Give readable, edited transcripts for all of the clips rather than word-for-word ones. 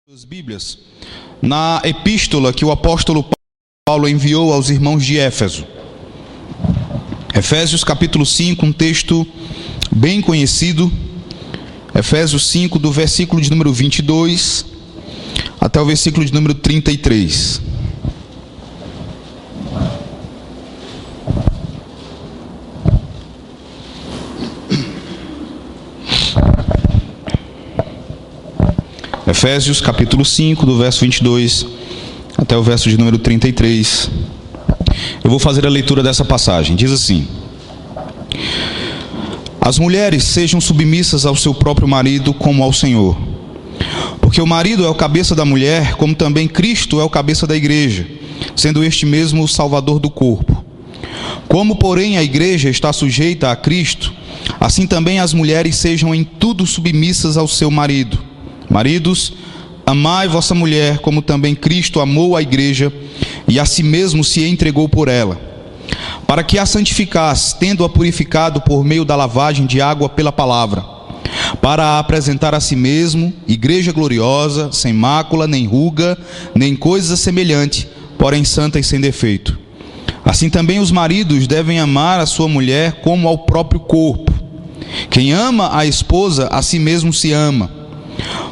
Suas Bíblias, na epístola que o apóstolo Paulo enviou aos irmãos de Éfeso. Efésios capítulo 5, um texto bem conhecido. Efésios 5, do versículo de número 22 até o versículo de número 33. Efésios capítulo 5, do verso 22 até o verso de número 33. Eu vou fazer a leitura dessa passagem. Diz assim: As mulheres sejam submissas ao seu próprio marido como ao Senhor. Porque o marido é o cabeça da mulher, como também Cristo é o cabeça da igreja, sendo este mesmo o Salvador do corpo. Como, porém, a igreja está sujeita a Cristo, assim também as mulheres sejam em tudo submissas ao seu marido. Maridos, amai vossa mulher, como também Cristo amou a igreja e a si mesmo se entregou por ela, para que a santificasse, tendo-a purificado por meio da lavagem de água pela palavra, para a apresentar a si mesmo, igreja gloriosa, sem mácula, nem ruga, nem coisa semelhante, porém santa e sem defeito. Assim também os maridos devem amar a sua mulher como ao próprio corpo. Quem ama a esposa, a si mesmo se ama.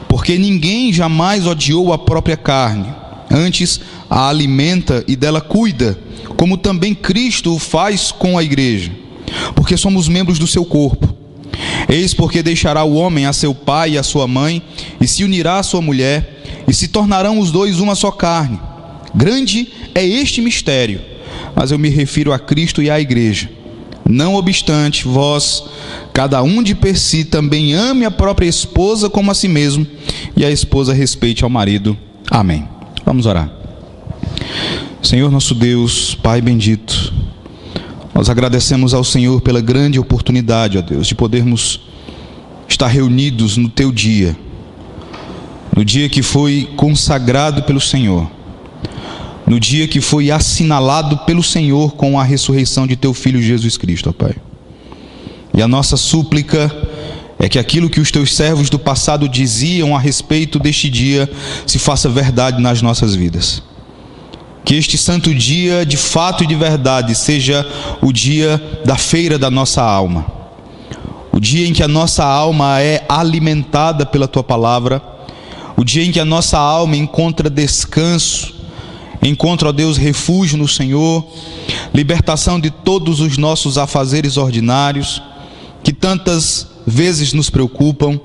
Porque ninguém jamais odiou a própria carne, antes a alimenta e dela cuida, como também Cristo o faz com a igreja, porque somos membros do seu corpo. Eis porque deixará o homem a seu pai e a sua mãe, e se unirá à sua mulher, e se tornarão os dois uma só carne. Grande é este mistério, mas eu me refiro a Cristo e à igreja. Não obstante, vós, cada um de per si, também ame a própria esposa como a si mesmo, e a esposa respeite ao marido. Amém. Vamos orar. Senhor nosso Deus, Pai bendito, nós agradecemos ao Senhor pela grande oportunidade, ó Deus, de podermos estar reunidos no Teu dia, no dia que foi consagrado pelo Senhor, no dia que foi assinalado pelo Senhor com a ressurreição de Teu Filho Jesus Cristo, ó Pai. E a nossa súplica é que aquilo que os Teus servos do passado diziam a respeito deste dia se faça verdade nas nossas vidas. Que este santo dia, de fato e de verdade, seja o dia da feira da nossa alma. O dia em que a nossa alma é alimentada pela Tua palavra. O dia em que a nossa alma encontra descanso, encontra, ó Deus, refúgio no Senhor, libertação de todos os nossos afazeres ordinários, que tantas vezes nos preocupam,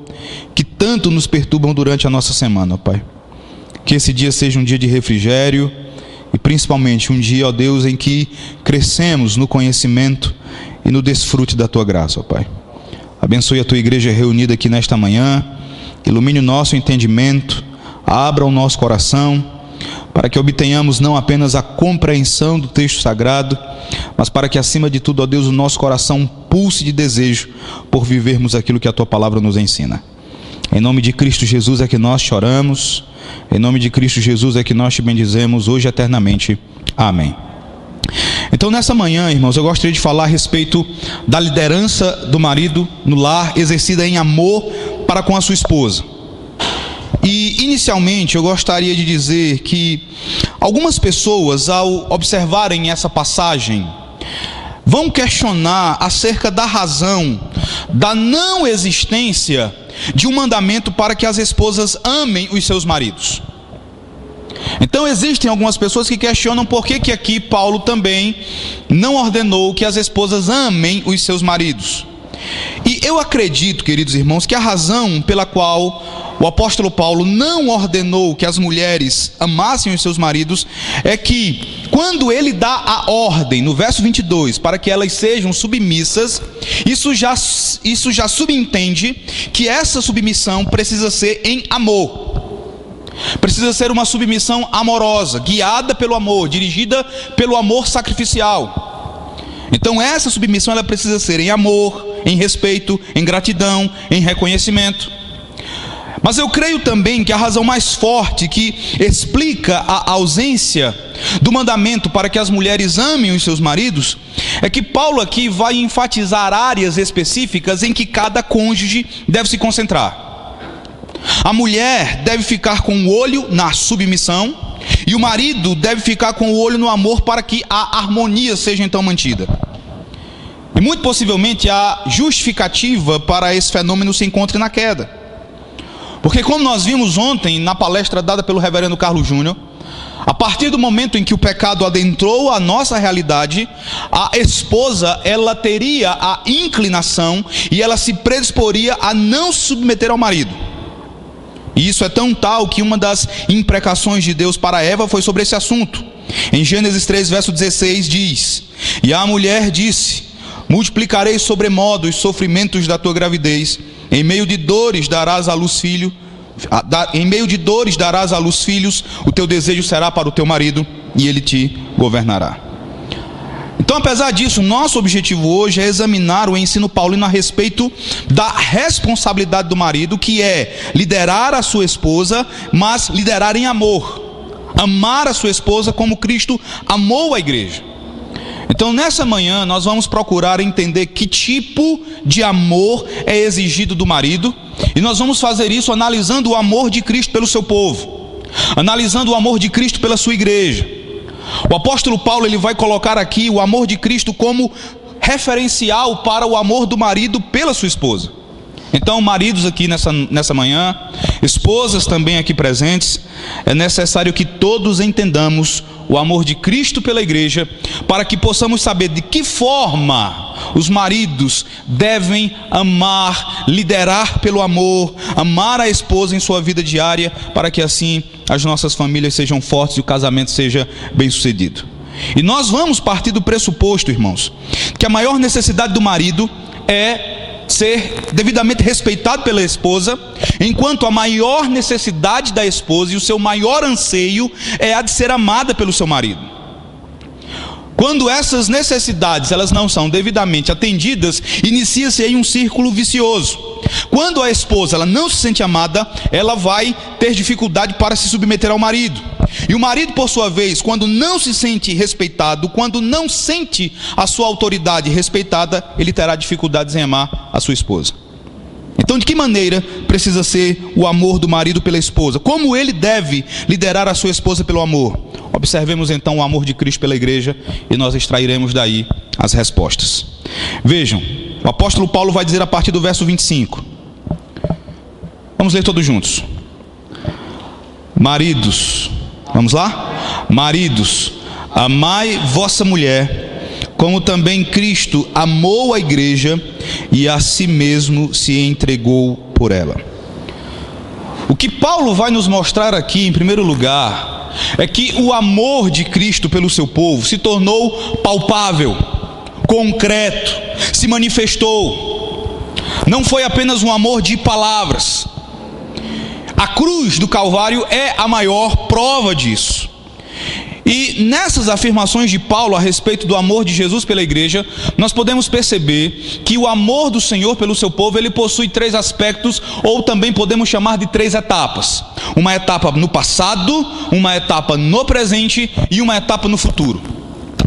que tanto nos perturbam durante a nossa semana, ó Pai. Que esse dia seja um dia de refrigério e principalmente um dia, ó Deus, em que crescemos no conhecimento e no desfrute da Tua graça, ó Pai. Abençoe a Tua igreja reunida aqui nesta manhã, ilumine o nosso entendimento, abra o nosso coração, para que obtenhamos não apenas a compreensão do texto sagrado, mas para que, acima de tudo, ó Deus, o nosso coração pulse de desejo por vivermos aquilo que a Tua palavra nos ensina. Em nome de Cristo Jesus é que nós choramos, em nome de Cristo Jesus é que nós te bendizemos hoje e eternamente. Amém. Então, nessa manhã, irmãos, eu gostaria de falar a respeito da liderança do marido no lar, exercida em amor para com a sua esposa. E, inicialmente, eu gostaria de dizer que algumas pessoas, ao observarem essa passagem, vão questionar acerca da razão da não existência de um mandamento para que as esposas amem os seus maridos. Então, existem algumas pessoas que questionam por que aqui Paulo também não ordenou que as esposas amem os seus maridos. E eu acredito, queridos irmãos, que a razão pela qual o apóstolo Paulo não ordenou que as mulheres amassem os seus maridos é que, quando ele dá a ordem, no verso 22, para que elas sejam submissas, isso já subentende que essa submissão precisa ser em amor. Precisa ser uma submissão amorosa, guiada pelo amor, dirigida pelo amor sacrificial. Então essa submissão ela precisa ser em amor, em respeito, em gratidão, em reconhecimento. Mas eu creio também que a razão mais forte que explica a ausência do mandamento para que as mulheres amem os seus maridos é que Paulo aqui vai enfatizar áreas específicas em que cada cônjuge deve se concentrar. A mulher deve ficar com o olho na submissão, e o marido deve ficar com o olho no amor, para que a harmonia seja então mantida. E muito possivelmente a justificativa para esse fenômeno se encontre na queda. Porque, como nós vimos ontem na palestra dada pelo reverendo Carlos Júnior, a partir do momento em que o pecado adentrou a nossa realidade, a esposa, ela teria a inclinação e ela se predisporia a não se submeter ao marido. E isso é tão tal que uma das imprecações de Deus para Eva foi sobre esse assunto. Em Gênesis 3, verso 16 diz: "E a mulher disse: multiplicarei sobremodo os sofrimentos da tua gravidez, em meio de dores darás à luz filho, filhos, o teu desejo será para o teu marido, e ele te governará." Então, apesar disso, nosso objetivo hoje é examinar o ensino paulino a respeito da responsabilidade do marido, que é liderar a sua esposa, mas liderar em amor. Amar a sua esposa como Cristo amou a igreja. Então, nessa manhã, nós vamos procurar entender que tipo de amor é exigido do marido, e nós vamos fazer isso analisando o amor de Cristo pelo seu povo, analisando o amor de Cristo pela sua igreja. O apóstolo Paulo, ele vai colocar aqui o amor de Cristo como referencial para o amor do marido pela sua esposa. Então, maridos aqui nessa manhã, esposas também aqui presentes, é necessário que todos entendamos o amor de Cristo pela igreja, para que possamos saber de que forma os maridos devem amar, liderar pelo amor, amar a esposa em sua vida diária, para que assim as nossas famílias sejam fortes e o casamento seja bem sucedido. E nós vamos partir do pressuposto, irmãos, que a maior necessidade do marido é ser devidamente respeitado pela esposa, enquanto a maior necessidade da esposa e o seu maior anseio é a de ser amada pelo seu marido. Quando essas necessidades elas não são devidamente atendidas, inicia-se aí um círculo vicioso. Quando a esposa ela não se sente amada, ela vai ter dificuldade para se submeter ao marido. E o marido, por sua vez, quando não se sente respeitado, quando não sente a sua autoridade respeitada, ele terá dificuldades em amar a sua esposa. Então, de que maneira precisa ser o amor do marido pela esposa? Como ele deve liderar a sua esposa pelo amor? Observemos então o amor de Cristo pela igreja e nós extrairemos daí as respostas. Vejam, o apóstolo Paulo vai dizer a partir do verso 25. Vamos ler todos juntos. Maridos, vamos lá? Maridos, amai vossa mulher, como também Cristo amou a igreja e a si mesmo se entregou por ela. O que Paulo vai nos mostrar aqui, em primeiro lugar, é que o amor de Cristo pelo seu povo se tornou palpável, concreto, se manifestou. Não foi apenas um amor de palavras. A cruz do Calvário é a maior prova disso. E nessas afirmações de Paulo a respeito do amor de Jesus pela igreja, nós podemos perceber que o amor do Senhor pelo seu povo, ele possui três aspectos, ou também podemos chamar de três etapas. Uma etapa no passado, uma etapa no presente e uma etapa no futuro.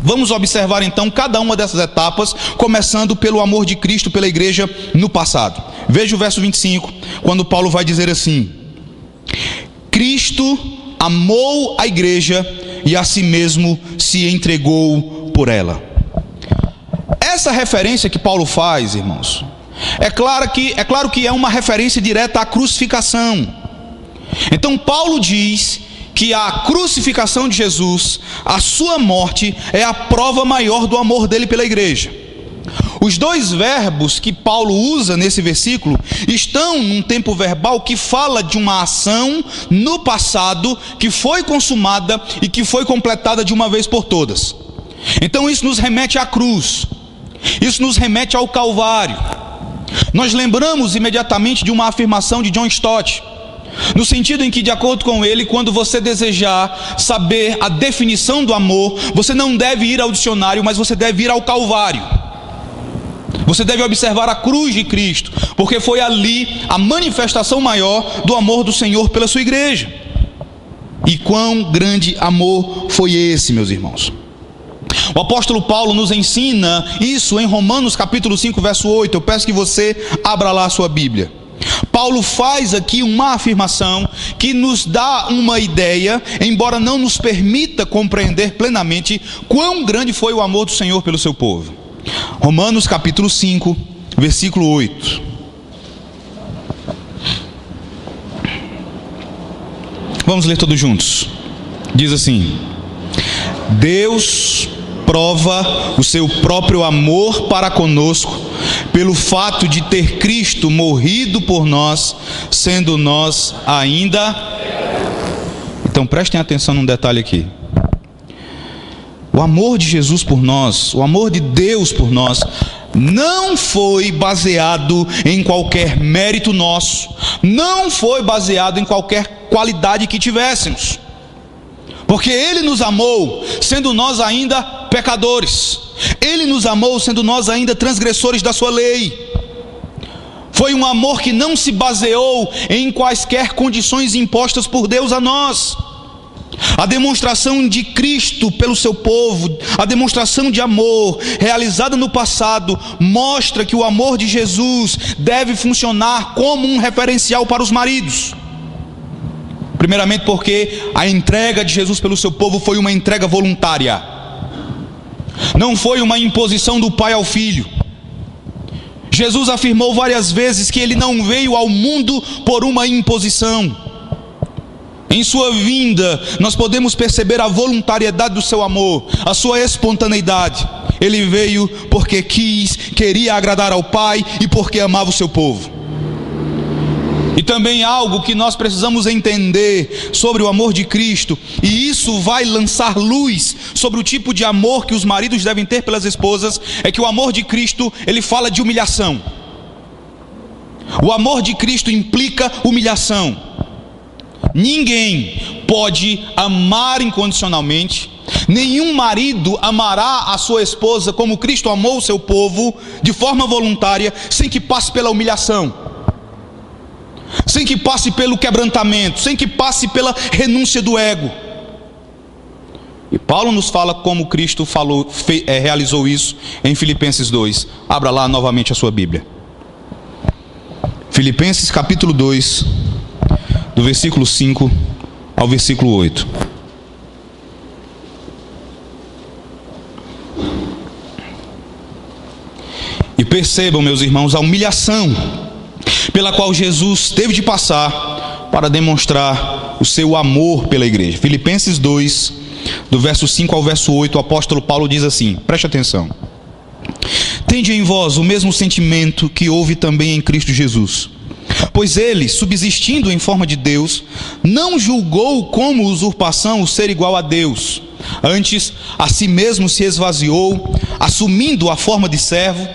Vamos observar então cada uma dessas etapas, começando pelo amor de Cristo pela igreja no passado. Veja o verso 25, quando Paulo vai dizer assim: Cristo amou a igreja e a si mesmo se entregou por ela. Essa referência que Paulo faz, irmãos, é claro que é uma referência direta à crucificação. Então Paulo diz que a crucificação de Jesus, a sua morte, é a prova maior do amor dele pela igreja. Os dois verbos que Paulo usa nesse versículo estão num tempo verbal que fala de uma ação no passado que foi consumada e que foi completada de uma vez por todas. Então isso nos remete à cruz, isso nos remete ao Calvário. Nós lembramos imediatamente de uma afirmação de John Stott, no sentido em que, de acordo com ele, quando você desejar saber a definição do amor, você não deve ir ao dicionário, mas você deve ir ao Calvário. Você deve observar a cruz de Cristo, porque foi ali a manifestação maior do amor do Senhor pela sua igreja. E quão grande amor foi esse, meus irmãos. O apóstolo Paulo nos ensina isso em Romanos capítulo 5, verso 8. Eu peço que você abra lá a sua Bíblia. Paulo Paulo faz aqui uma afirmação que nos dá uma ideia, embora não nos permita compreender plenamente quão grande foi o amor do Senhor pelo seu povo. Romanos capítulo 5, versículo 8. Vamos ler todos juntos. Diz assim: Deus prova o seu próprio amor para conosco pelo fato de ter Cristo morrido por nós, sendo nós ainda... Então prestem atenção num detalhe aqui. O amor de Jesus por nós, o amor de Deus por nós, não foi baseado em qualquer mérito nosso, não foi baseado em qualquer qualidade que tivéssemos, porque Ele nos amou sendo nós ainda pecadores, Ele nos amou sendo nós ainda transgressores da sua lei. Foi um amor que não se baseou em quaisquer condições impostas por Deus a nós. A demonstração de Cristo pelo seu povo, a demonstração de amor realizada no passado, mostra que o amor de Jesus deve funcionar como um referencial para os maridos. Primeiramente porque a entrega de Jesus pelo seu povo foi uma entrega voluntária, não foi uma imposição do pai ao filho. Jesus afirmou várias vezes que Ele não veio ao mundo por uma imposição. Em sua vinda, nós podemos perceber a voluntariedade do seu amor, a sua espontaneidade. Ele veio porque queria agradar ao Pai e porque amava o seu povo. E também algo que nós precisamos entender sobre o amor de Cristo, e isso vai lançar luz sobre o tipo de amor que os maridos devem ter pelas esposas, é que o amor de Cristo, ele fala de humilhação. O amor de Cristo implica humilhação. Ninguém pode amar incondicionalmente, nenhum marido amará a sua esposa como Cristo amou o seu povo, de forma voluntária, sem que passe pela humilhação, sem que passe pelo quebrantamento, sem que passe pela renúncia do ego. E Paulo nos fala como Cristo realizou isso em Filipenses 2. Abra lá novamente a sua Bíblia. Filipenses capítulo 2, do versículo 5 ao versículo 8. E percebam, meus irmãos, a humilhação pela qual Jesus teve de passar para demonstrar o seu amor pela igreja. Filipenses 2, do verso 5 ao verso 8, o apóstolo Paulo diz assim, preste atenção: Tende em vós o mesmo sentimento que houve também em Cristo Jesus, pois ele, subsistindo em forma de Deus, não julgou como usurpação o ser igual a Deus. Antes, a si mesmo se esvaziou, assumindo a forma de servo,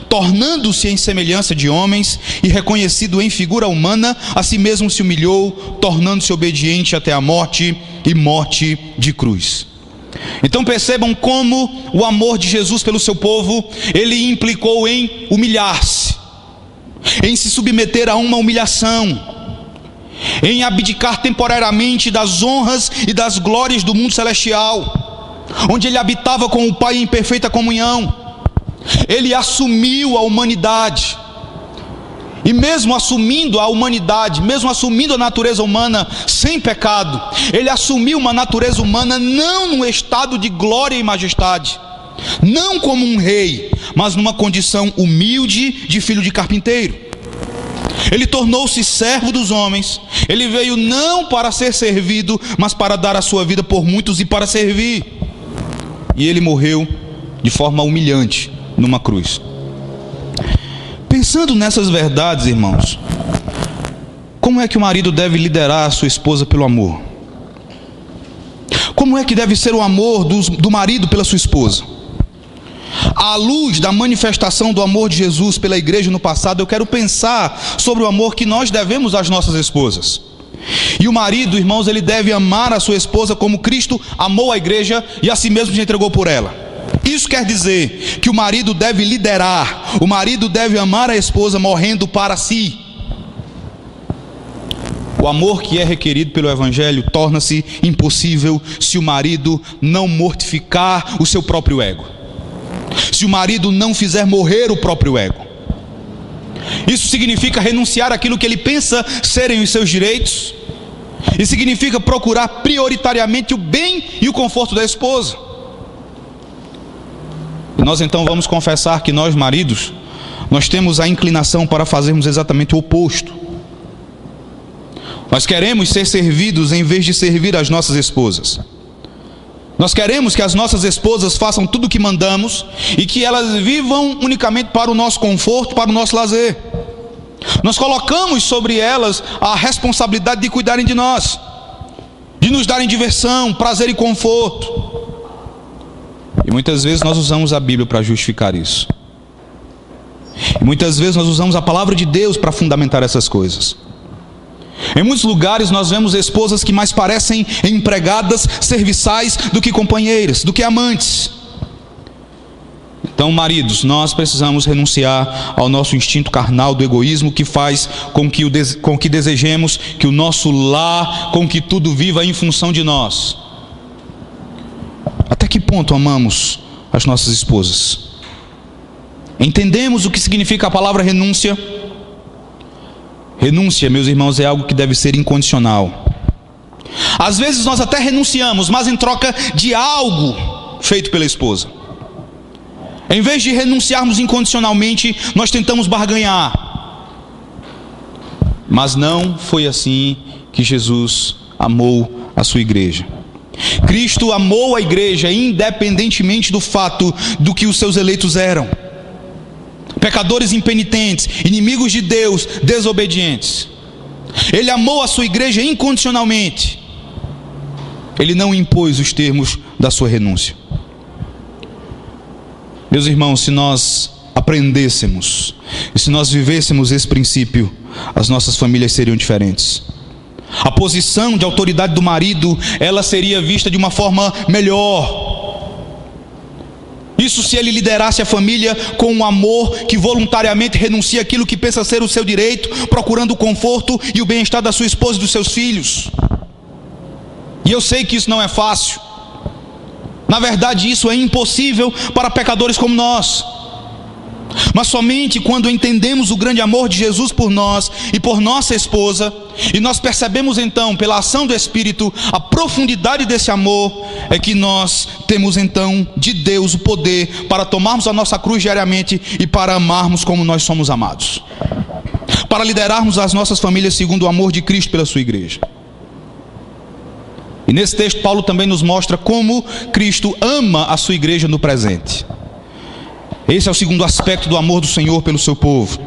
tornando-se em semelhança de homens, e reconhecido em figura humana, a si mesmo se humilhou, tornando-se obediente até a morte, e morte de cruz. Então percebam como o amor de Jesus pelo seu povo, ele implicou em humilhar-se, em se submeter a uma humilhação, em abdicar temporariamente das honras e das glórias do mundo celestial, onde ele habitava com o Pai em perfeita comunhão. Ele assumiu a humanidade, e mesmo assumindo a humanidade, mesmo assumindo a natureza humana sem pecado, ele assumiu uma natureza humana não num estado de glória e majestade, não como um rei, mas numa condição humilde de filho de carpinteiro. Ele tornou-se servo dos homens. Ele veio não para ser servido, mas para dar a sua vida por muitos e para servir. E ele morreu de forma humilhante numa cruz. Pensando nessas verdades, irmãos, como é que o marido deve liderar a sua esposa pelo amor? Como é que deve ser o amor do marido pela sua esposa? À luz da manifestação do amor de Jesus pela igreja no passado, eu quero pensar sobre o amor que nós devemos às nossas esposas. E o marido, irmãos, ele deve amar a sua esposa como Cristo amou a igreja e a si mesmo se entregou por ela. Isso quer dizer que o marido deve liderar, o marido deve amar a esposa morrendo para si. O amor que é requerido pelo Evangelho torna-se impossível se o marido não mortificar o seu próprio ego, se o marido não fizer morrer o próprio ego. Isso significa renunciar àquilo que ele pensa serem os seus direitos. E significa procurar prioritariamente o bem e o conforto da esposa. E nós então vamos confessar que nós, maridos, nós temos a inclinação para fazermos exatamente o oposto. Nós queremos ser servidos em vez de servir as nossas esposas. Nós queremos que as nossas esposas façam tudo o que mandamos e que elas vivam unicamente para o nosso conforto, para o nosso lazer. Nós colocamos sobre elas a responsabilidade de cuidarem de nós, de nos darem diversão, prazer e conforto. E muitas vezes nós usamos a Bíblia para justificar isso. E muitas vezes nós usamos a palavra de Deus para fundamentar essas coisas. Em muitos lugares nós vemos esposas que mais parecem empregadas serviçais do que companheiras, do que amantes. Então, maridos, nós precisamos renunciar ao nosso instinto carnal do egoísmo, que faz com que desejemos que o nosso lar, com que tudo viva em função de nós. Até que ponto amamos as nossas esposas? Entendemos o que significa a palavra renúncia? Renúncia, meus irmãos, é algo que deve ser incondicional. Às vezes nós até renunciamos, mas em troca de algo feito pela esposa. Em vez de renunciarmos incondicionalmente, nós tentamos barganhar. Mas não foi assim que Jesus amou a sua igreja. Cristo amou a igreja independentemente do fato do que os seus eleitos eram. Pecadores impenitentes, inimigos de Deus, desobedientes. Ele amou a sua igreja incondicionalmente. Ele não impôs os termos da sua renúncia. Meus irmãos, se nós aprendêssemos e se nós vivêssemos esse princípio, as nossas famílias seriam diferentes. A posição de autoridade do marido, ela seria vista de uma forma melhor. Isso se ele liderasse a família com um amor que voluntariamente renuncia àquilo que pensa ser o seu direito, procurando o conforto e o bem-estar da sua esposa e dos seus filhos. E eu sei que isso não é fácil. Na verdade, isso é impossível para pecadores como nós. Mas somente quando entendemos o grande amor de Jesus por nós e por nossa esposa, e nós percebemos então, pela ação do Espírito, a profundidade desse amor, é que nós temos então de Deus o poder para tomarmos a nossa cruz diariamente e para amarmos como nós somos amados, para liderarmos as nossas famílias segundo o amor de Cristo pela sua igreja. E nesse texto Paulo também nos mostra como Cristo ama a sua igreja no presente. Esse é o segundo aspecto do amor do Senhor pelo seu povo.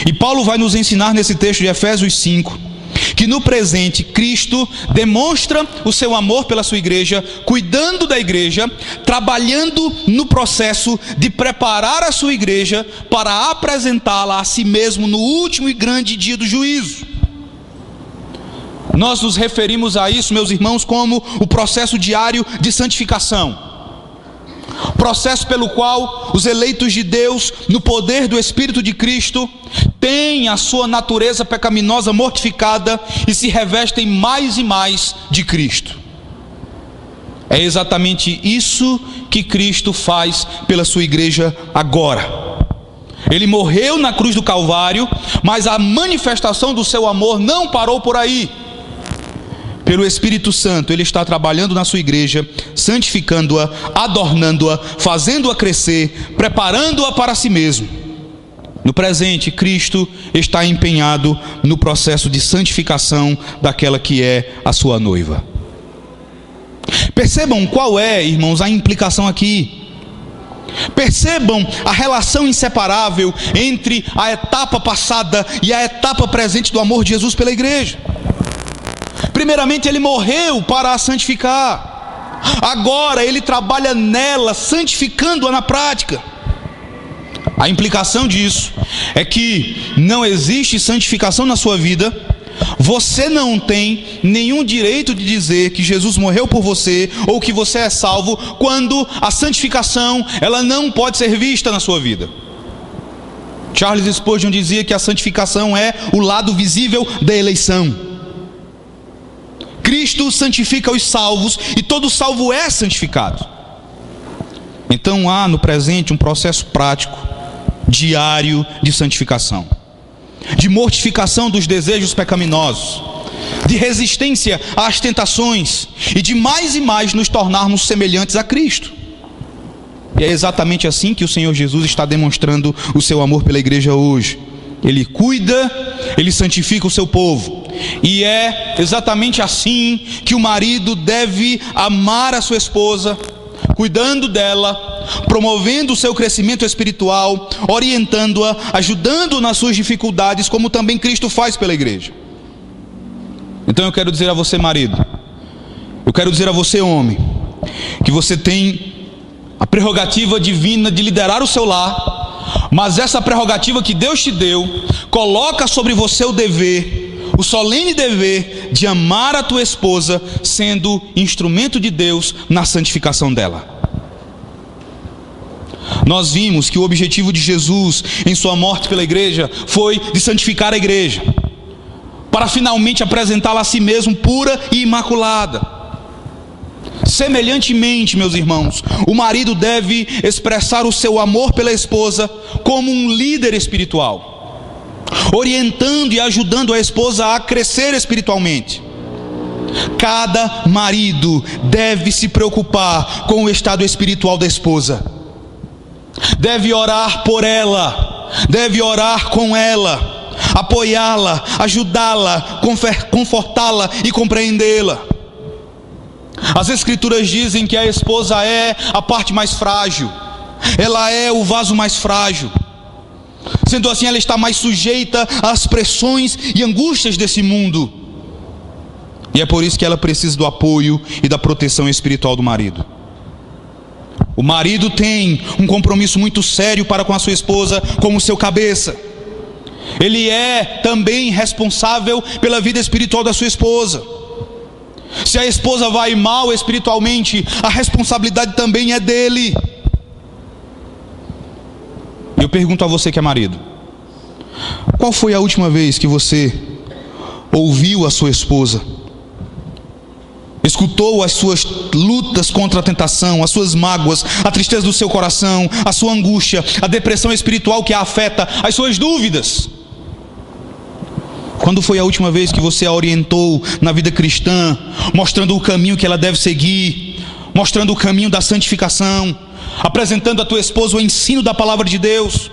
E Paulo vai nos ensinar nesse texto de Efésios 5, que no presente Cristo demonstra o seu amor pela sua igreja, cuidando da igreja, trabalhando no processo de preparar a sua igreja para apresentá-la a si mesmo no último e grande dia do juízo. Nós nos referimos a isso, meus irmãos, como o processo diário de santificação. Processo pelo qual os eleitos de Deus, no poder do Espírito de Cristo, têm a sua natureza pecaminosa mortificada e se revestem mais e mais de Cristo. É exatamente isso que Cristo faz pela sua igreja agora. Ele morreu na cruz do Calvário, mas a manifestação do seu amor não parou por aí. Pelo Espírito Santo, Ele está trabalhando na sua igreja, santificando-a, adornando-a, fazendo-a crescer, preparando-a para si mesmo. No presente, Cristo está empenhado no processo de santificação daquela que é a sua noiva. Percebam qual é, irmãos, a implicação aqui. Percebam a relação inseparável entre a etapa passada e a etapa presente do amor de Jesus pela igreja. Primeiramente, Ele morreu para a santificar. Agora Ele trabalha nela, santificando-a na prática. A implicação disso é que não existe santificação na sua vida. Você não tem nenhum direito de dizer que Jesus morreu por você ou que você é salvo, quando a santificação, ela não pode ser vista na sua vida. Charles Spurgeon dizia que a santificação é o lado visível da eleição. Cristo santifica os salvos e todo salvo é santificado. Então há no presente um processo prático diário de santificação, de mortificação dos desejos pecaminosos, de resistência às tentações e de mais e mais nos tornarmos semelhantes a Cristo. E é exatamente assim que o Senhor Jesus está demonstrando o seu amor pela igreja hoje. Ele cuida, ele santifica o seu povo. E é exatamente assim que o marido deve amar a sua esposa, cuidando dela, promovendo o seu crescimento espiritual, orientando-a, ajudando nas suas dificuldades, como também Cristo faz pela igreja. Então eu quero dizer a você, marido, eu quero dizer a você, homem, que você tem a prerrogativa divina de liderar o seu lar, mas essa prerrogativa que Deus te deu, coloca sobre você o dever, o solene dever de amar a tua esposa, sendo instrumento de Deus na santificação dela. Nós vimos que o objetivo de Jesus em sua morte pela igreja foi de santificar a igreja, para finalmente apresentá-la a si mesmo pura e imaculada. Semelhantemente, meus irmãos, o marido deve expressar o seu amor pela esposa como um líder espiritual, orientando e ajudando a esposa a crescer espiritualmente. Cada marido deve se preocupar com o estado espiritual da esposa, deve orar por ela, deve orar com ela, apoiá-la, ajudá-la, confortá-la e compreendê-la. As Escrituras dizem que a esposa é a parte mais frágil, ela é o vaso mais frágil. Sendo assim, ela está mais sujeita às pressões e angústias desse mundo. E é por isso que ela precisa do apoio e da proteção espiritual do marido. O marido tem um compromisso muito sério para com a sua esposa como seu cabeça. Ele é também responsável pela vida espiritual da sua esposa. Se a esposa vai mal espiritualmente, a responsabilidade também é dele. Eu pergunto a você que é marido: qual foi a última vez que você ouviu a sua esposa, escutou as suas lutas contra a tentação, as suas mágoas, a tristeza do seu coração, a sua angústia, a depressão espiritual que a afeta, as suas dúvidas? Quando foi a última vez que você a orientou na vida cristã, mostrando o caminho que ela deve seguir, mostrando o caminho da santificação, apresentando à tua esposa o ensino da palavra de Deus?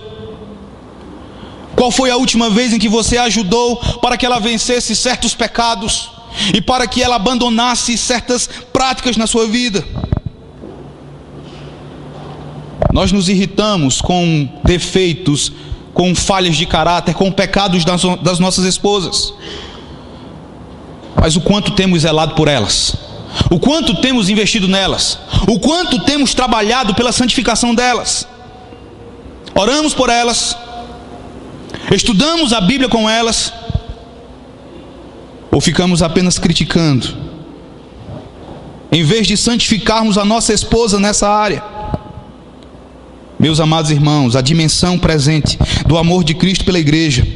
Qual foi a última vez em que você a ajudou para que ela vencesse certos pecados e para que ela abandonasse certas práticas na sua vida? Nós nos irritamos com defeitos, com falhas de caráter, com pecados das nossas esposas. Mas o quanto temos zelado por elas, o quanto temos investido nelas, o quanto temos trabalhado pela santificação delas. Oramos por elas, estudamos a Bíblia com elas, ou ficamos apenas criticando, em vez de santificarmos a nossa esposa nessa área? Meus amados irmãos, a dimensão presente do amor de Cristo pela igreja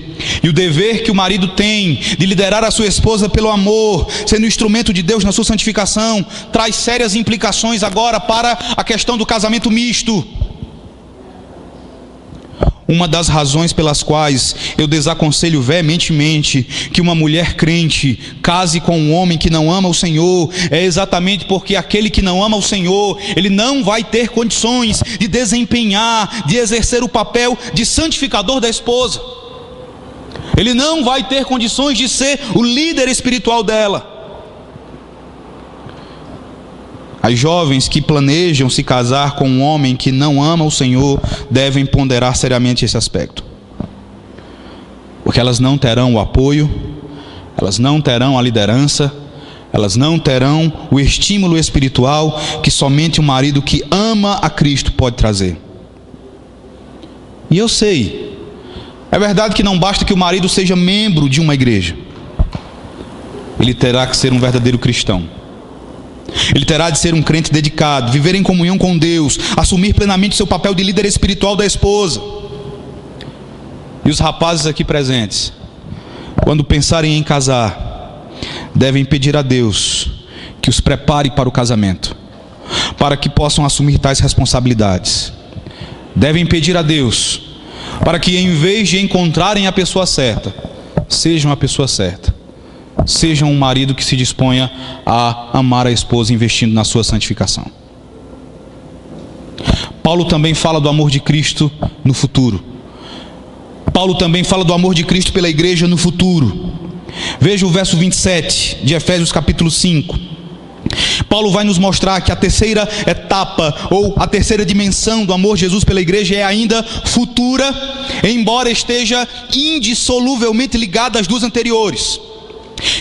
e o dever que o marido tem de liderar a sua esposa pelo amor, sendo instrumento de Deus na sua santificação, traz sérias implicações agora para a questão do casamento misto. Uma das razões pelas quais eu desaconselho veementemente que uma mulher crente case com um homem que não ama o Senhor é exatamente porque aquele que não ama o Senhor, ele não vai ter condições de desempenhar, de exercer o papel de santificador da esposa. Ele não vai ter condições de ser o líder espiritual dela. As jovens que planejam se casar com um homem que não ama o Senhor devem ponderar seriamente esse aspecto, porque elas não terão o apoio, elas não terão a liderança, elas não terão o estímulo espiritual que somente um marido que ama a Cristo pode trazer. E eu sei, é verdade que não basta que o marido seja membro de uma igreja, ele terá que ser um verdadeiro cristão. Ele terá de ser um crente dedicado, viver em comunhão com Deus, assumir plenamente seu papel de líder espiritual da esposa. E os rapazes aqui presentes, quando pensarem em casar, devem pedir a Deus que os prepare para o casamento, para que possam assumir tais responsabilidades. Devem pedir a Deus para que em vez de encontrarem a pessoa certa, sejam a pessoa certa. Sejam um marido que se disponha a amar a esposa, investindo na sua santificação. Paulo também fala do amor de Cristo no futuro. Paulo também fala do amor de Cristo pela igreja no futuro. Veja o verso 27 de Efésios capítulo 5. Paulo vai nos mostrar que a terceira etapa, ou a terceira dimensão do amor de Jesus pela igreja é ainda futura, embora esteja indissoluvelmente ligada às duas anteriores.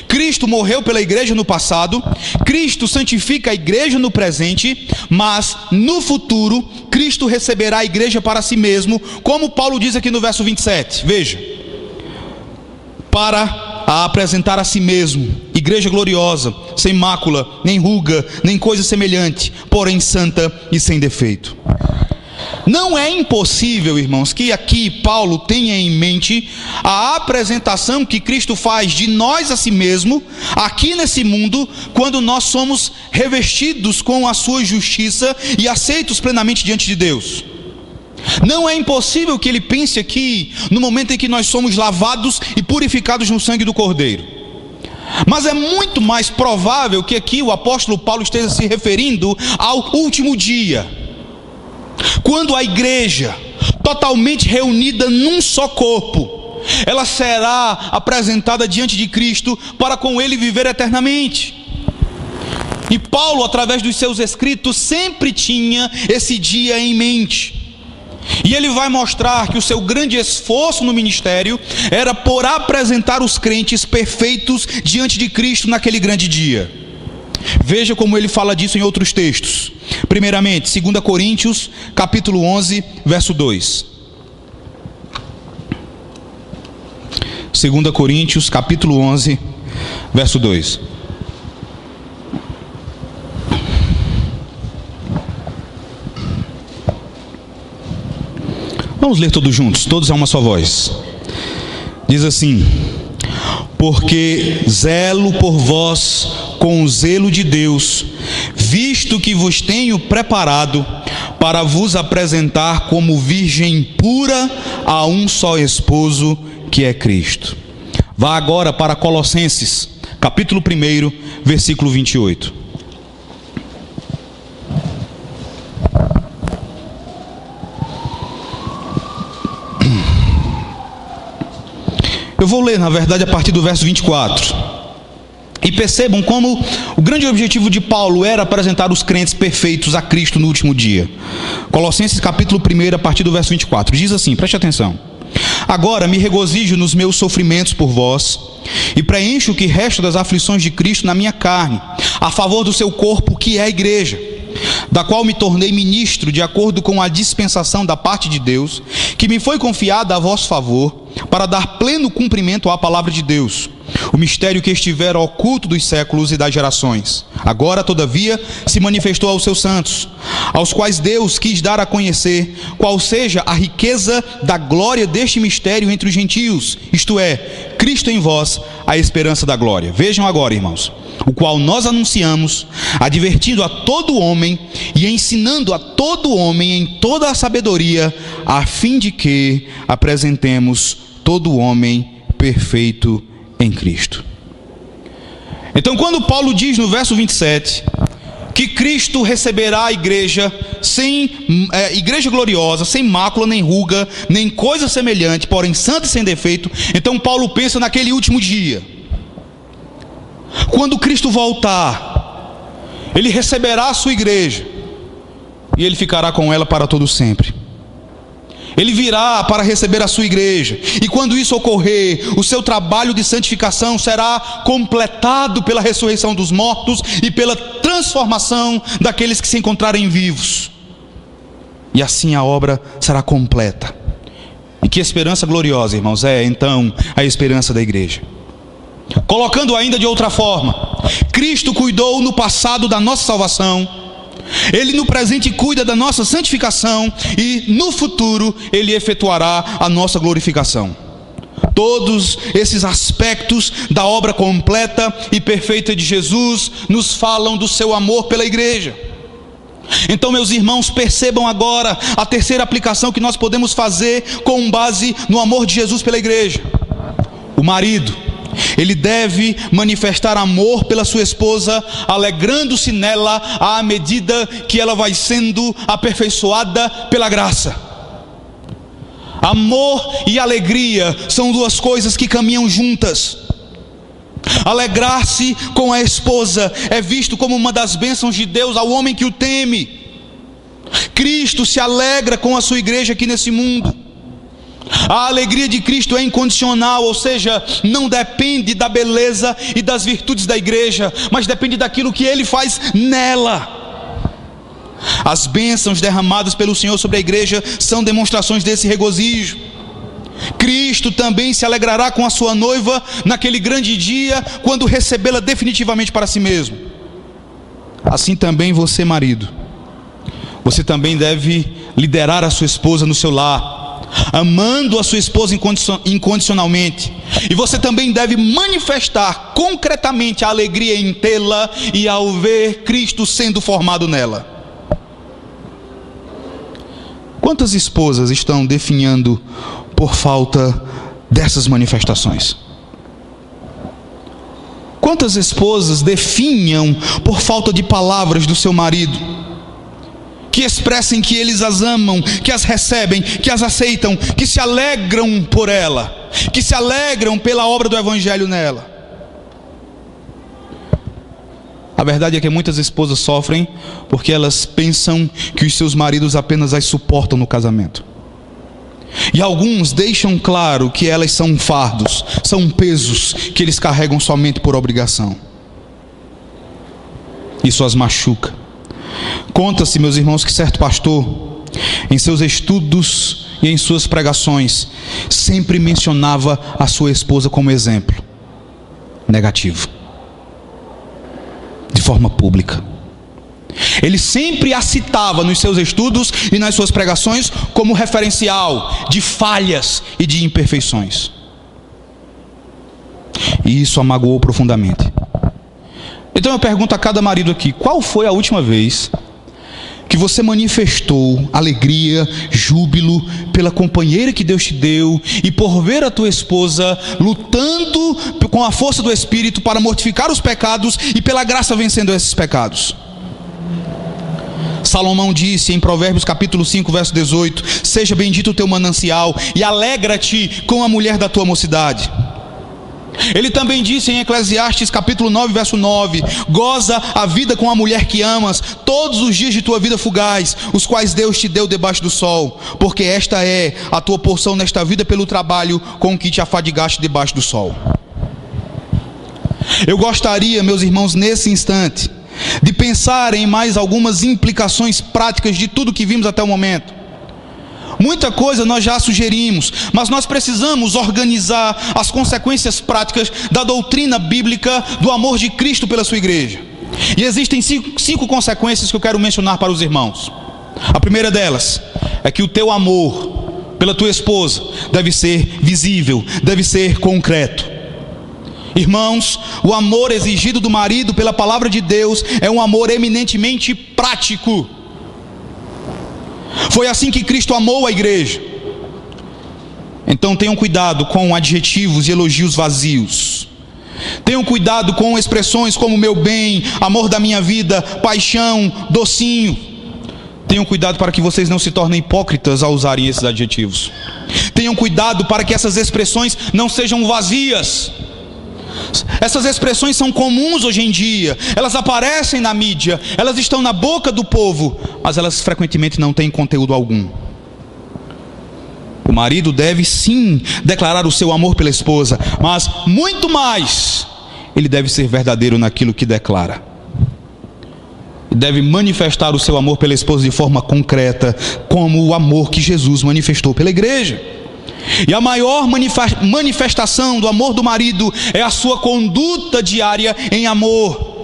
Cristo morreu pela igreja no passado, Cristo santifica a igreja no presente, mas no futuro, Cristo receberá a igreja para si mesmo, como Paulo diz aqui no verso 27, veja: para a apresentar a si mesmo, igreja gloriosa, sem mácula, nem ruga, nem coisa semelhante, porém santa e sem defeito. Não é impossível, irmãos, que aqui Paulo tenha em mente a apresentação que Cristo faz de nós a si mesmo, aqui nesse mundo, quando nós somos revestidos com a sua justiça e aceitos plenamente diante de Deus. Não é impossível que ele pense aqui no momento em que nós somos lavados e purificados no sangue do Cordeiro. Mas é muito mais provável que aqui o apóstolo Paulo esteja se referindo ao último dia, quando a igreja, totalmente reunida num só corpo, ela será apresentada diante de Cristo para com ele viver eternamente. E Paulo, através dos seus escritos, sempre tinha esse dia em mente. E ele vai mostrar que o seu grande esforço no ministério era por apresentar os crentes perfeitos diante de Cristo naquele grande dia. Veja como ele fala disso em outros textos. Primeiramente, 2 Coríntios, capítulo 11, verso 2. 2 Coríntios, capítulo 11, verso 2. Vamos ler todos juntos, todos a uma só voz. Diz assim: porque zelo por vós com o zelo de Deus, visto que vos tenho preparado para vos apresentar como virgem pura a um só esposo, que é Cristo. Vá agora para Colossenses, capítulo 1, versículo 28. Eu vou ler, na verdade, a partir do verso 24. E percebam como o grande objetivo de Paulo era apresentar os crentes perfeitos a Cristo no último dia. Colossenses capítulo 1, a partir do verso 24. Diz assim, preste atenção: agora me regozijo nos meus sofrimentos por vós, e preencho o que resta das aflições de Cristo na minha carne, a favor do seu corpo, que é a igreja, da qual me tornei ministro de acordo com a dispensação da parte de Deus, que me foi confiada a vosso favor, para dar pleno cumprimento à palavra de Deus, o mistério que estivera oculto dos séculos e das gerações. Agora, todavia, se manifestou aos seus santos, aos quais Deus quis dar a conhecer qual seja a riqueza da glória deste mistério entre os gentios, isto é, Cristo em vós, a esperança da glória. Vejam agora, irmãos, o qual nós anunciamos, advertindo a todo homem e ensinando a todo homem em toda a sabedoria, a fim de que apresentemos todo homem perfeito em Cristo. Então, quando Paulo diz no verso 27 que Cristo receberá a igreja igreja gloriosa, sem mácula, nem ruga, nem coisa semelhante, porém santa e sem defeito, então Paulo pensa naquele último dia, quando Cristo voltar, ele receberá a sua igreja e ele ficará com ela para todo sempre. Ele virá para receber a sua igreja, e quando isso ocorrer, o seu trabalho de santificação será completado pela ressurreição dos mortos e pela transformação daqueles que se encontrarem vivos. E assim a obra será completa. E que esperança gloriosa, irmãos, é então a esperança da igreja. Colocando ainda de outra forma, Cristo cuidou no passado da nossa salvação, Ele no presente cuida da nossa santificação, e no futuro Ele efetuará a nossa glorificação. Todos esses aspectos da obra completa e perfeita de Jesus nos falam do seu amor pela igreja. Então, meus irmãos, percebam agora a terceira aplicação que nós podemos fazer com base no amor de Jesus pela igreja. O marido, ele deve manifestar amor pela sua esposa, alegrando-se nela à medida que ela vai sendo aperfeiçoada pela graça. Amor e alegria são duas coisas que caminham juntas. Alegrar-se com a esposa é visto como uma das bênçãos de Deus ao homem que o teme. Cristo se alegra com a sua igreja aqui nesse mundo. A alegria de Cristo é incondicional, ou seja, não depende da beleza e das virtudes da igreja, mas depende daquilo que Ele faz nela. As bênçãos derramadas pelo Senhor sobre a igreja são demonstrações desse regozijo. Cristo também se alegrará com a sua noiva naquele grande dia, quando recebê-la definitivamente para si mesmo. Assim também você, marido, você também deve liderar a sua esposa no seu lar, amando a sua esposa incondicionalmente. E você também deve manifestar concretamente a alegria em tê-la e ao ver Cristo sendo formado nela. Quantas esposas estão definhando por falta dessas manifestações? Quantas esposas definham por falta de palavras do seu marido, que expressem que eles as amam, que as recebem, que as aceitam, que se alegram por ela, que se alegram pela obra do Evangelho nela? A verdade é que muitas esposas sofrem porque elas pensam que os seus maridos apenas as suportam no casamento. E alguns deixam claro que elas são fardos, são pesos que eles carregam somente por obrigação. Isso as machuca. Conta-se, meus irmãos, que certo pastor, em seus estudos e em suas pregações, sempre mencionava a sua esposa como exemplo negativo, de forma pública. Ele sempre a citava nos seus estudos e nas suas pregações como referencial de falhas e de imperfeições. E isso a magoou profundamente. Então eu pergunto a cada marido aqui: qual foi a última vez que você manifestou alegria, júbilo pela companheira que Deus te deu e por ver a tua esposa lutando com a força do Espírito para mortificar os pecados e pela graça vencendo esses pecados? Salomão disse em Provérbios capítulo 5, verso 18: seja bendito o teu manancial e alegra-te com a mulher da tua mocidade. Ele também disse em Eclesiastes capítulo 9, verso 9: goza a vida com a mulher que amas todos os dias de tua vida fugaz, os quais Deus te deu debaixo do sol, porque esta é a tua porção nesta vida pelo trabalho com que te afadigaste debaixo do sol. Eu gostaria, meus irmãos, nesse instante, de pensar em mais algumas implicações práticas de tudo que vimos até o momento. Muita coisa nós já sugerimos, mas nós precisamos organizar as consequências práticas da doutrina bíblica do amor de Cristo pela sua igreja. E existem cinco consequências que eu quero mencionar para os irmãos. A primeira delas é que o teu amor pela tua esposa deve ser visível, deve ser concreto. Irmãos, o amor exigido do marido pela palavra de Deus é um amor eminentemente prático. Foi assim que Cristo amou a igreja. Então tenham cuidado com adjetivos e elogios vazios. Tenham cuidado com expressões como meu bem, amor da minha vida, paixão, docinho. Tenham cuidado para que vocês não se tornem hipócritas ao usarem esses adjetivos. Tenham cuidado para que essas expressões não sejam vazias. Essas expressões são comuns hoje em dia, elas aparecem na mídia, elas estão na boca do povo, mas elas frequentemente não têm conteúdo algum. O marido deve sim declarar o seu amor pela esposa, mas muito mais, ele deve ser verdadeiro naquilo que declara. Deve manifestar o seu amor pela esposa de forma concreta, como o amor que Jesus manifestou pela igreja. E a maior manifestação do amor do marido é a sua conduta diária em amor,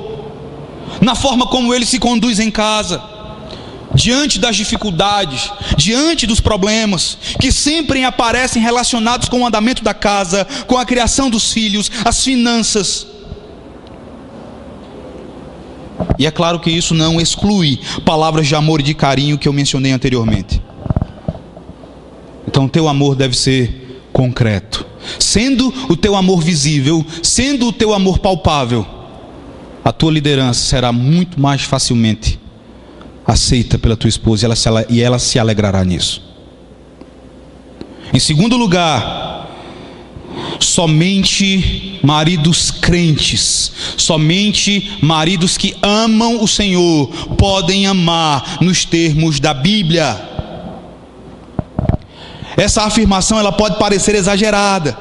na forma como ele se conduz em casa, diante das dificuldades, diante dos problemas que sempre aparecem relacionados com o andamento da casa, com a criação dos filhos, as finanças. E é claro que isso não exclui palavras de amor e de carinho que eu mencionei anteriormente. Então, o teu amor deve ser concreto. Sendo o teu amor visível, sendo o teu amor palpável, a tua liderança será muito mais facilmente aceita pela tua esposa e ela se alegrará nisso. Em segundo lugar, somente maridos crentes, somente maridos que amam o Senhor podem amar nos termos da Bíblia. Essa afirmação ela pode parecer exagerada,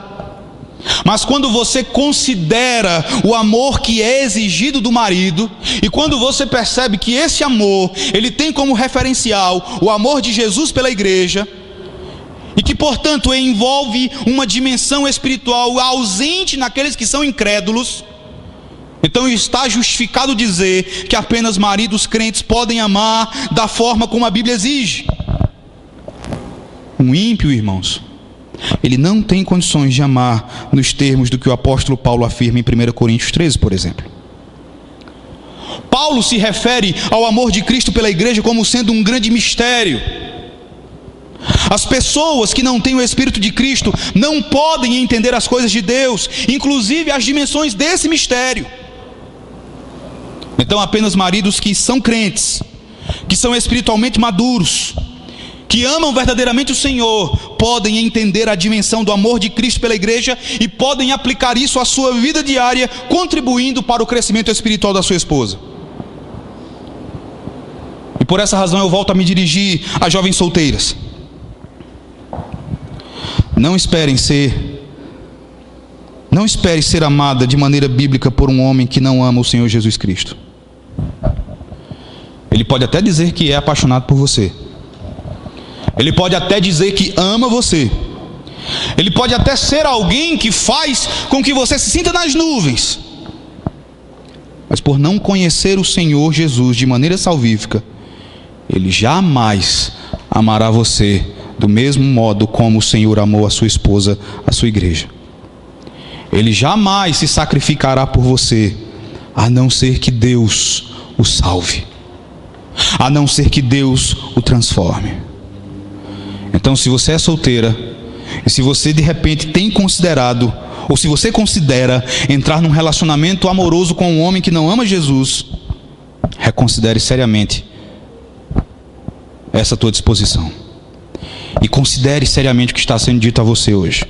mas quando você considera o amor que é exigido do marido, e quando você percebe que esse amor, ele tem como referencial o amor de Jesus pela igreja, e que portanto envolve uma dimensão espiritual ausente naqueles que são incrédulos, então está justificado dizer que apenas maridos crentes podem amar da forma como a Bíblia exige. Um ímpio, irmãos, ele não tem condições de amar nos termos do que o apóstolo Paulo afirma em 1 Coríntios 13, por exemplo. Paulo se refere ao amor de Cristo pela igreja como sendo um grande mistério. As pessoas que não têm o Espírito de Cristo não podem entender as coisas de Deus, inclusive as dimensões desse mistério. Então apenas maridos que são crentes, que são espiritualmente maduros, que amam verdadeiramente o Senhor, podem entender a dimensão do amor de Cristo pela igreja e podem aplicar isso à sua vida diária, contribuindo para o crescimento espiritual da sua esposa. E por essa razão eu volto a me dirigir às jovens solteiras. Não espere ser amada de maneira bíblica por um homem que não ama o Senhor Jesus Cristo. Ele pode até dizer que é apaixonado por você. Ele pode até dizer que ama você. Ele pode até ser alguém que faz com que você se sinta nas nuvens. Mas por não conhecer o Senhor Jesus de maneira salvífica, ele jamais amará você do mesmo modo como o Senhor amou a sua esposa, a sua igreja. Ele jamais se sacrificará por você, a não ser que Deus o salve, a não ser que Deus o transforme. Então, se você é solteira, e se você de repente tem considerado, ou se você considera entrar num relacionamento amoroso com um homem que não ama Jesus, reconsidere seriamente essa tua disposição. E considere seriamente o que está sendo dito a você hoje.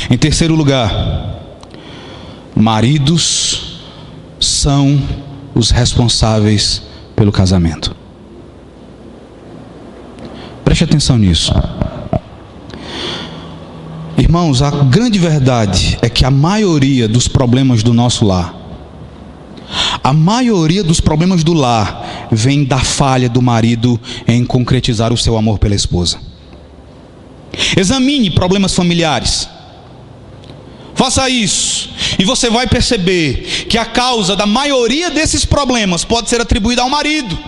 Em terceiro lugar, maridos são os responsáveis pelo casamento. Preste atenção nisso. Irmãos, a grande verdade é que a maioria dos problemas do nosso lar, a maioria dos problemas do lar vem da falha do marido em concretizar o seu amor pela esposa. Examine problemas familiares. Faça isso e você vai perceber que a causa da maioria desses problemas pode ser atribuída ao marido.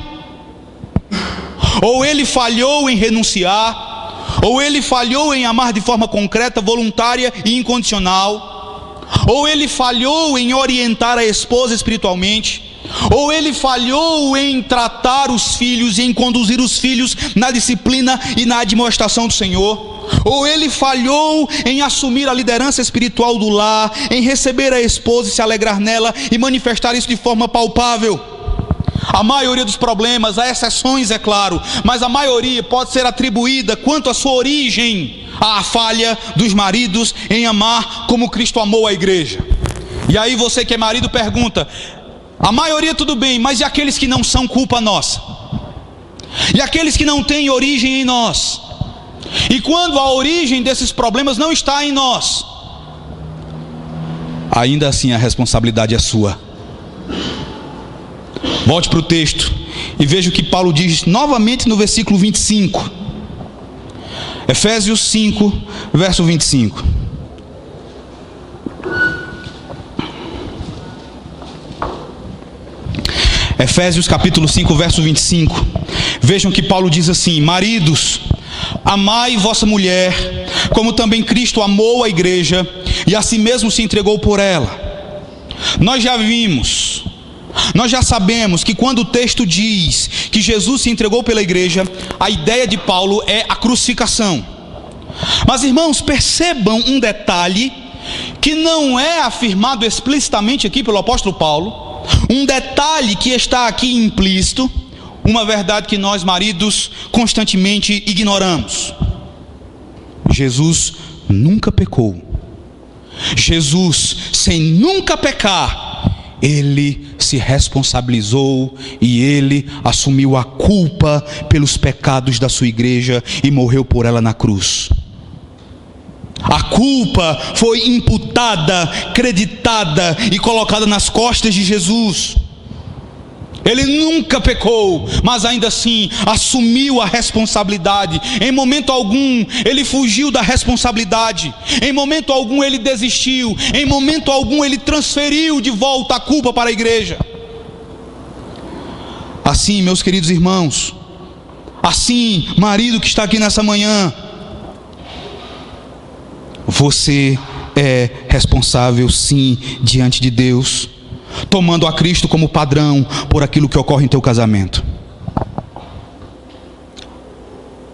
Ou ele falhou em renunciar, ou ele falhou em amar de forma concreta, voluntária e incondicional, ou ele falhou em orientar a esposa espiritualmente, ou ele falhou em tratar os filhos e em conduzir os filhos na disciplina e na admoestação do Senhor, ou ele falhou em assumir a liderança espiritual do lar, em receber a esposa e se alegrar nela e manifestar isso de forma palpável. A maioria dos problemas, há exceções, é claro, mas a maioria pode ser atribuída quanto à sua origem à falha dos maridos em amar como Cristo amou a igreja. E aí você que é marido pergunta: a maioria tudo bem, mas e aqueles que não são culpa nossa? E aqueles que não têm origem em nós? E quando a origem desses problemas não está em nós, ainda assim a responsabilidade é sua. Volte para o texto e veja o que Paulo diz novamente no versículo 25. Efésios 5, verso 25. Efésios capítulo 5, verso 25. Vejam que Paulo diz assim: maridos, amai vossa mulher, como também Cristo amou a igreja e a si mesmo se entregou por ela. Nós já vimos Nós já sabemos que quando o texto diz que Jesus se entregou pela igreja, a ideia de Paulo é a crucificação. Mas, irmãos, percebam um detalhe que não é afirmado explicitamente aqui pelo apóstolo Paulo, um detalhe que está aqui implícito, uma verdade que nós, maridos, constantemente ignoramos. Jesus nunca pecou. Jesus, sem nunca pecar, ele se responsabilizou e ele assumiu a culpa pelos pecados da sua igreja e morreu por ela na cruz. A culpa foi imputada, creditada e colocada nas costas de Jesus. Ele nunca pecou, mas ainda assim assumiu a responsabilidade. Em momento algum ele fugiu da responsabilidade. Em momento algum ele desistiu. Em momento algum ele transferiu de volta a culpa para a igreja. Assim, meus queridos irmãos, assim, marido que está aqui nessa manhã, você é responsável sim diante de Deus, tomando a Cristo como padrão por aquilo que ocorre em teu casamento.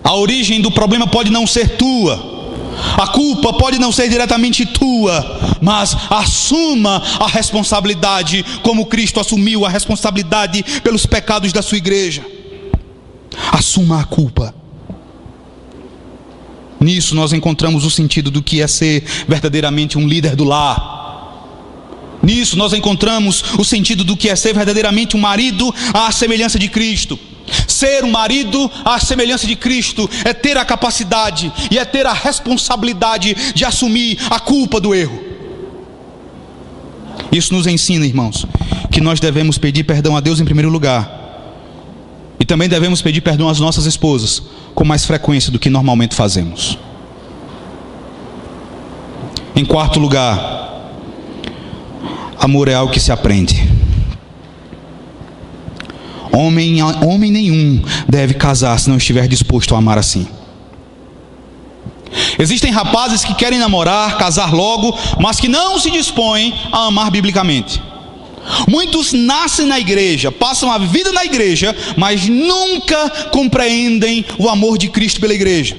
A origem do problema pode não ser tua, a culpa pode não ser diretamente tua, mas assuma a responsabilidade como Cristo assumiu a responsabilidade pelos pecados da sua igreja. Assuma a culpa. Nisso nós encontramos o sentido do que é ser verdadeiramente um líder do lar. Nisso nós encontramos o sentido do que é ser verdadeiramente um marido à semelhança de Cristo. Ser um marido à semelhança de Cristo é ter a capacidade e é ter a responsabilidade de assumir a culpa do erro. Isso nos ensina, irmãos, que nós devemos pedir perdão a Deus em primeiro lugar. E também devemos pedir perdão às nossas esposas com mais frequência do que normalmente fazemos. Em quarto lugar, amor é algo que se aprende. Homem nenhum deve casar se não estiver disposto a amar assim. Existem rapazes que querem namorar, casar logo, mas que não se dispõem a amar biblicamente. Muitos nascem na igreja, passam a vida na igreja, mas nunca compreendem o amor de Cristo pela igreja.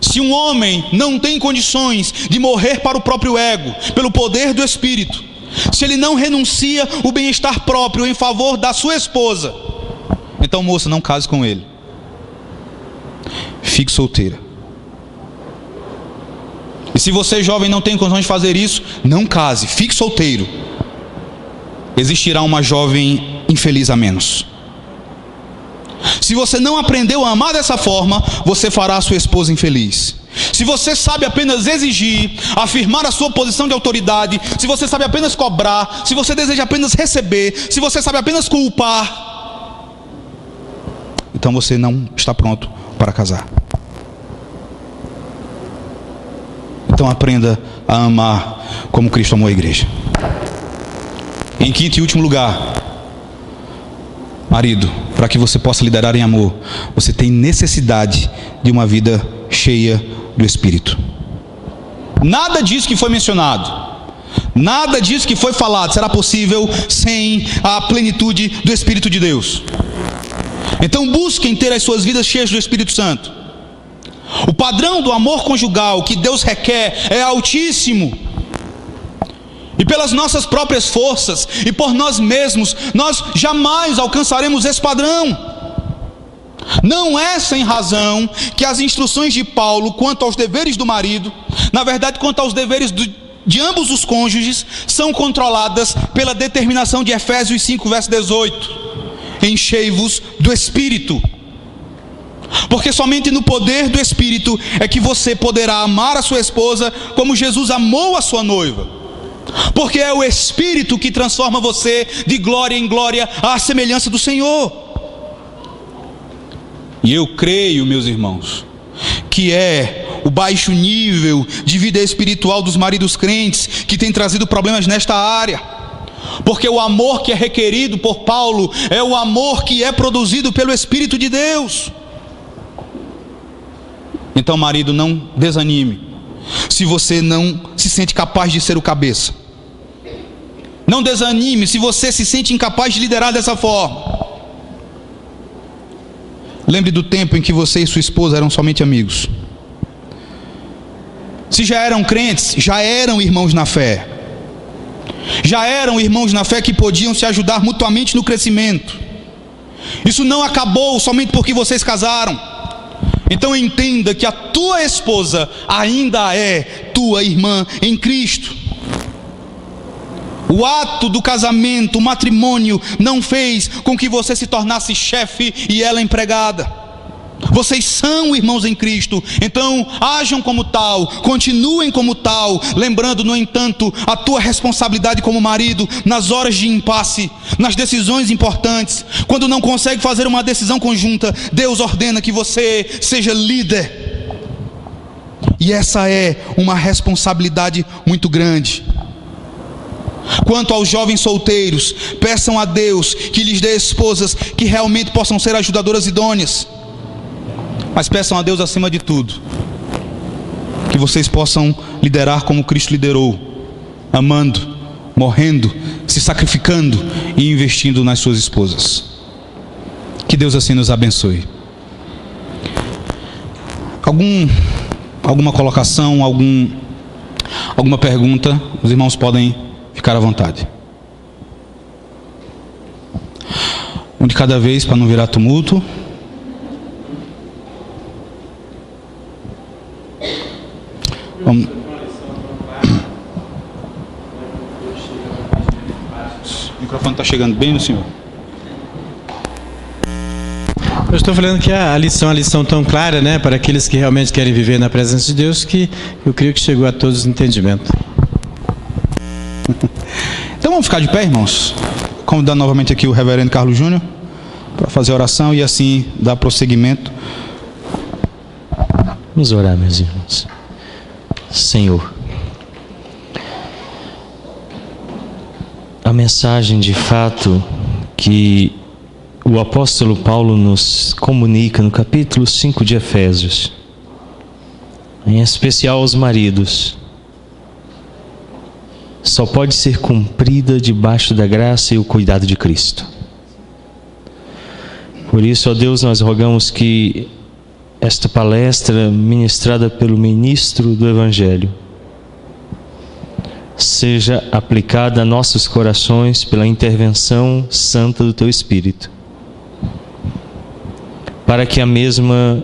Se um homem não tem condições de morrer para o próprio ego, pelo poder do Espírito, se ele não renuncia o bem-estar próprio em favor da sua esposa, então, moça, não case com ele. Fique solteira. E se você, jovem, não tem condições de fazer isso, não case, fique solteiro. Existirá uma jovem infeliz a menos. Se você não aprendeu a amar dessa forma, você fará a sua esposa infeliz. Se você sabe apenas exigir, afirmar a sua posição de autoridade, se você sabe apenas cobrar, se você deseja apenas receber, se você sabe apenas culpar, então você não está pronto para casar. Então aprenda a amar como Cristo amou a igreja. Em quinto e último lugar, marido, para que você possa liderar em amor, você tem necessidade de uma vida cheia do Espírito. Nada disso que foi mencionado, nada disso que foi falado será possível sem a plenitude do Espírito de Deus. Então busquem ter as suas vidas cheias do Espírito Santo. O padrão do amor conjugal que Deus requer é altíssimo. E pelas nossas próprias forças e por nós mesmos, nós jamais alcançaremos esse padrão. Não é sem razão que as instruções de Paulo quanto aos deveres do marido, na verdade quanto aos deveres de ambos os cônjuges, são controladas pela determinação de Efésios 5, verso 18. Enchei-vos do Espírito. Porque somente no poder do Espírito é que você poderá amar a sua esposa como Jesus amou a sua noiva. Porque é o Espírito que transforma você de glória em glória à semelhança do Senhor. E eu creio, meus irmãos, que é o baixo nível de vida espiritual dos maridos crentes que tem trazido problemas nesta área. Porque o amor que é requerido por Paulo é o amor que é produzido pelo Espírito de Deus. Então, marido, não desanime se você não se sente capaz de ser o cabeça. Não desanime se você se sente incapaz de liderar dessa forma. Lembre do tempo em que você e sua esposa eram somente amigos. Se já eram crentes, já eram irmãos na fé. Já eram irmãos na fé que podiam se ajudar mutuamente no crescimento. Isso não acabou somente porque vocês casaram. Então entenda que a tua esposa ainda é tua irmã em Cristo. O ato do casamento, o matrimônio, não fez com que você se tornasse chefe e ela empregada. Vocês são irmãos em Cristo, então ajam como tal, continuem como tal, lembrando, no entanto, a tua responsabilidade como marido nas horas de impasse, nas decisões importantes. Quando não consegue fazer uma decisão conjunta, Deus ordena que você seja líder. E essa é uma responsabilidade muito grande. Quanto aos jovens solteiros, peçam a Deus que lhes dê esposas que realmente possam ser ajudadoras idôneas. Mas peçam a Deus, acima de tudo, que vocês possam liderar como Cristo liderou, amando, morrendo, se sacrificando e investindo nas suas esposas. Que Deus assim nos abençoe. Alguma colocação, alguma pergunta? Os irmãos podem ficar à vontade. Um de cada vez, para não virar tumulto. Vamos. O microfone está chegando bem no senhor. Eu estou falando que a lição é uma lição tão clara, né, para aqueles que realmente querem viver na presença de Deus, que eu creio que chegou a todos o entendimento. Então vamos ficar de pé, irmãos. Convidando novamente aqui o reverendo Carlos Júnior para fazer a oração e assim dar prosseguimento. Vamos orar, meus irmãos. Senhor, a mensagem de fato que o apóstolo Paulo nos comunica no capítulo 5 de Efésios, em especial aos maridos, só pode ser cumprida debaixo da graça e o cuidado de Cristo. Por isso, ó Deus, nós rogamos que esta palestra ministrada pelo ministro do Evangelho seja aplicada a nossos corações pela intervenção santa do Teu Espírito, para que a mesma,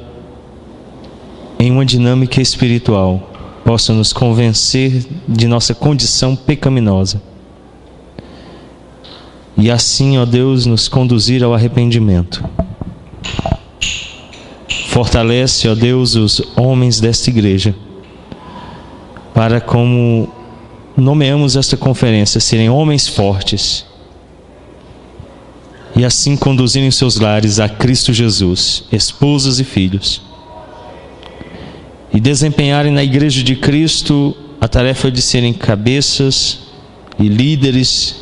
em uma dinâmica espiritual, possa nos convencer de nossa condição pecaminosa e assim, ó Deus, nos conduzir ao arrependimento. Fortalece, ó Deus, os homens desta igreja, para, como nomeamos esta conferência, serem homens fortes e assim conduzirem seus lares a Cristo Jesus, esposas e filhos, e desempenharem na igreja de Cristo a tarefa de serem cabeças e líderes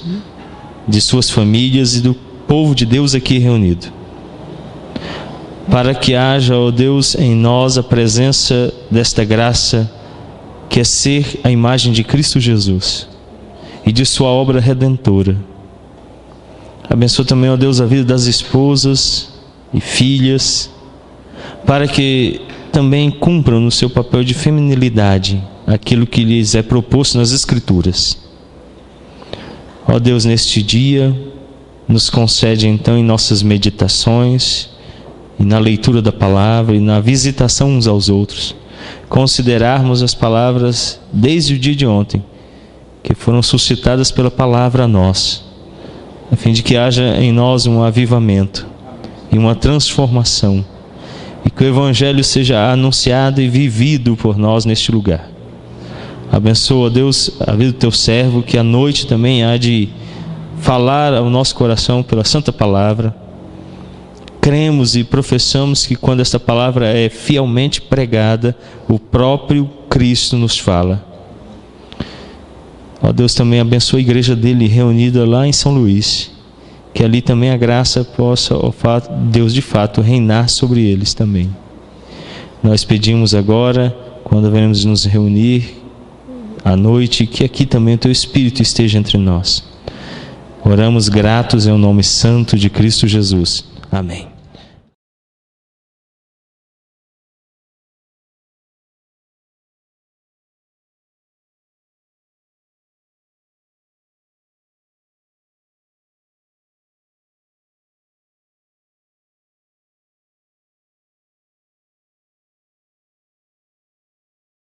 de suas famílias e do povo de Deus aqui reunido. Para que haja, ó Deus, em nós a presença desta graça, que é ser a imagem de Cristo Jesus e de sua obra redentora. Abençoa também, ó Deus, a vida das esposas e filhas, para que também cumpram no seu papel de feminilidade aquilo que lhes é proposto nas Escrituras. Ó Deus, neste dia, nos concede então em nossas meditações, e na leitura da palavra, e na visitação uns aos outros, considerarmos as palavras desde o dia de ontem, que foram suscitadas pela palavra a nós, a fim de que haja em nós um avivamento e uma transformação, e que o Evangelho seja anunciado e vivido por nós neste lugar. Abençoa, Deus, a vida do Teu servo, que à noite também há de falar ao nosso coração pela Santa Palavra. Cremos e professamos que quando esta palavra é fielmente pregada, o próprio Cristo nos fala. Ó Deus, também abençoa a igreja dele reunida lá em São Luís, que ali também a graça possa, ó Deus, de fato, reinar sobre eles também. Nós pedimos agora, quando venhamos nos reunir à noite, que aqui também o Teu Espírito esteja entre nós, Oramos gratos em nome santo de Cristo Jesus. Amém.